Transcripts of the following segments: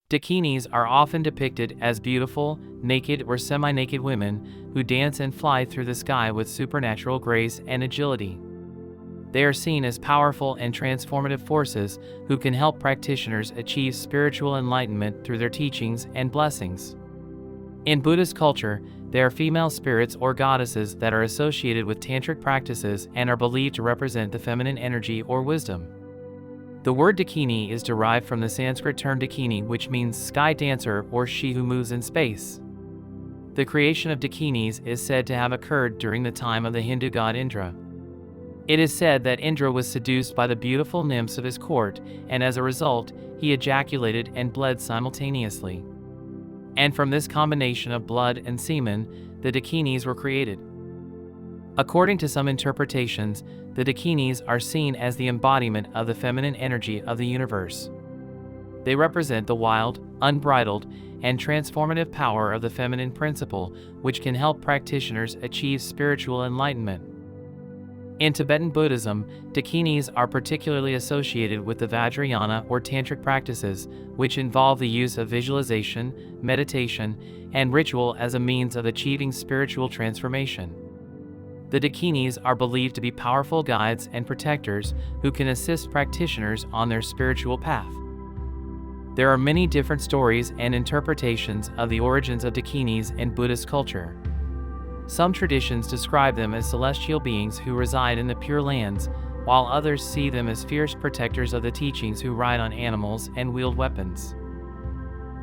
Dakinis are often depicted as beautiful, naked or semi-naked women who dance and fly through the sky with supernatural grace and agility. They are seen as powerful and transformative forces who can help practitioners achieve spiritual enlightenment through their teachings and blessings. In Buddhist culture, they are female spirits or goddesses that are associated with tantric practices and are believed to represent the feminine energy or wisdom. The word Dakini is derived from the Sanskrit term Dakini, which means sky dancer or she who moves in space. The creation of Dakinis is said to have occurred during the time of the Hindu god Indra. It is said that Indra was seduced by the beautiful nymphs of his court, and as a result, he ejaculated and bled simultaneously. And from this combination of blood and semen, the Dakinis were created. According to some interpretations, the Dakinis are seen as the embodiment of the feminine energy of the universe. They represent the wild, unbridled, and transformative power of the feminine principle, which can help practitioners achieve spiritual enlightenment. In Tibetan Buddhism, Dakinis are particularly associated with the Vajrayana or tantric practices, which involve the use of visualization, meditation, and ritual as a means of achieving spiritual transformation. The Dakinis are believed to be powerful guides and protectors who can assist practitioners on their spiritual path. There are many different stories and interpretations of the origins of Dakinis in Buddhist culture. Some traditions describe them as celestial beings who reside in the Pure Lands, while others see them as fierce protectors of the teachings who ride on animals and wield weapons.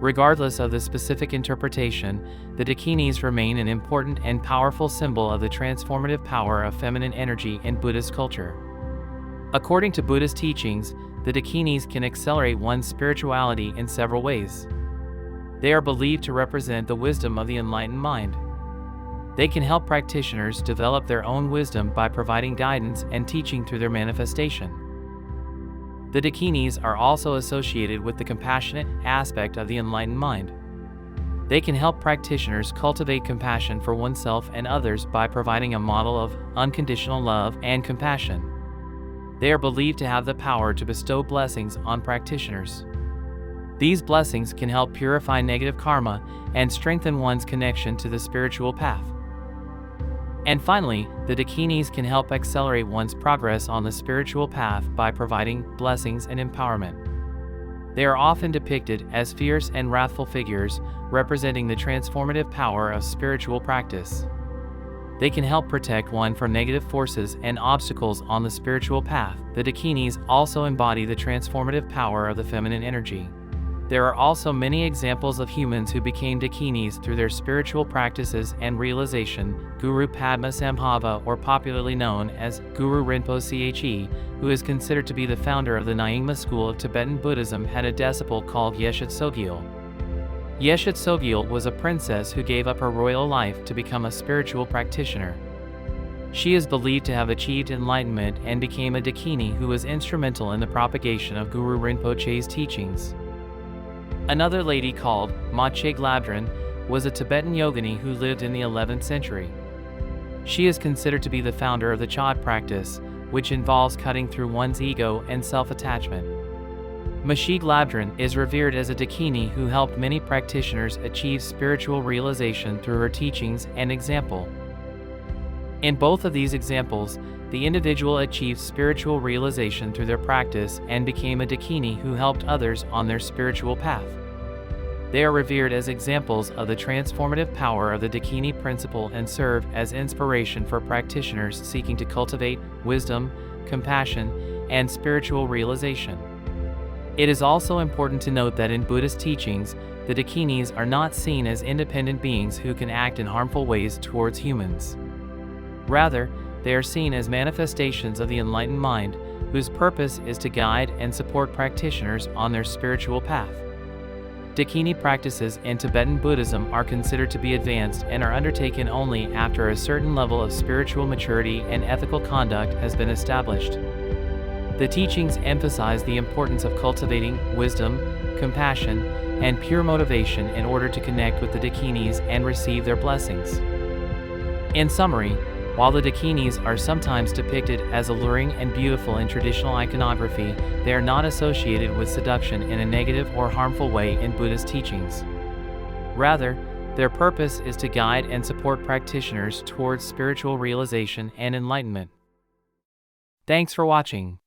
Regardless of the specific interpretation, the Dakinis remain an important and powerful symbol of the transformative power of feminine energy in Buddhist culture. According to Buddhist teachings, the Dakinis can accelerate one's spirituality in several ways. They are believed to represent the wisdom of the enlightened mind. They can help practitioners develop their own wisdom by providing guidance and teaching through their manifestation. The Dakinis are also associated with the compassionate aspect of the enlightened mind. They can help practitioners cultivate compassion for oneself and others by providing a model of unconditional love and compassion. They are believed to have the power to bestow blessings on practitioners. These blessings can help purify negative karma and strengthen one's connection to the spiritual path. And finally, the Dakinis can help accelerate one's progress on the spiritual path by providing blessings and empowerment. They are often depicted as fierce and wrathful figures, representing the transformative power of spiritual practice. They can help protect one from negative forces and obstacles on the spiritual path. The Dakinis also embody the transformative power of the feminine energy. There are also many examples of humans who became Dakinis through their spiritual practices and realization. Guru Padma Sambhava, or popularly known as Guru Rinpoche, who is considered to be the founder of the Nyingma school of Tibetan Buddhism, had a disciple called Yeshet Tsogyal. Yeshet Tsogyal was a princess who gave up her royal life to become a spiritual practitioner. She is believed to have achieved enlightenment and became a Dakini who was instrumental in the propagation of Guru Rinpoche's teachings. Another lady called Mache Glabdran was a Tibetan yogini who lived in the 11th century. She is considered to be the founder of the Chod practice, which involves cutting through one's ego and self-attachment. Mache Glabdran is revered as a Dakini who helped many practitioners achieve spiritual realization through her teachings and example. In both of these examples, the individual achieved spiritual realization through their practice and became a Dakini who helped others on their spiritual path. They are revered as examples of the transformative power of the Dakini principle and serve as inspiration for practitioners seeking to cultivate wisdom, compassion, and spiritual realization. It is also important to note that in Buddhist teachings, the Dakinis are not seen as independent beings who can act in harmful ways towards humans. Rather, they are seen as manifestations of the enlightened mind, whose purpose is to guide and support practitioners on their spiritual path. Dakini practices in Tibetan Buddhism are considered to be advanced and are undertaken only after a certain level of spiritual maturity and ethical conduct has been established. The teachings emphasize the importance of cultivating wisdom, compassion, and pure motivation in order to connect with the Dakinis and receive their blessings. In summary, While the Dakinis are sometimes depicted as alluring and beautiful in traditional iconography, they are not associated with seduction in a negative or harmful way in Buddhist teachings. Rather, their purpose is to guide and support practitioners towards spiritual realization and enlightenment. Thanks for watching.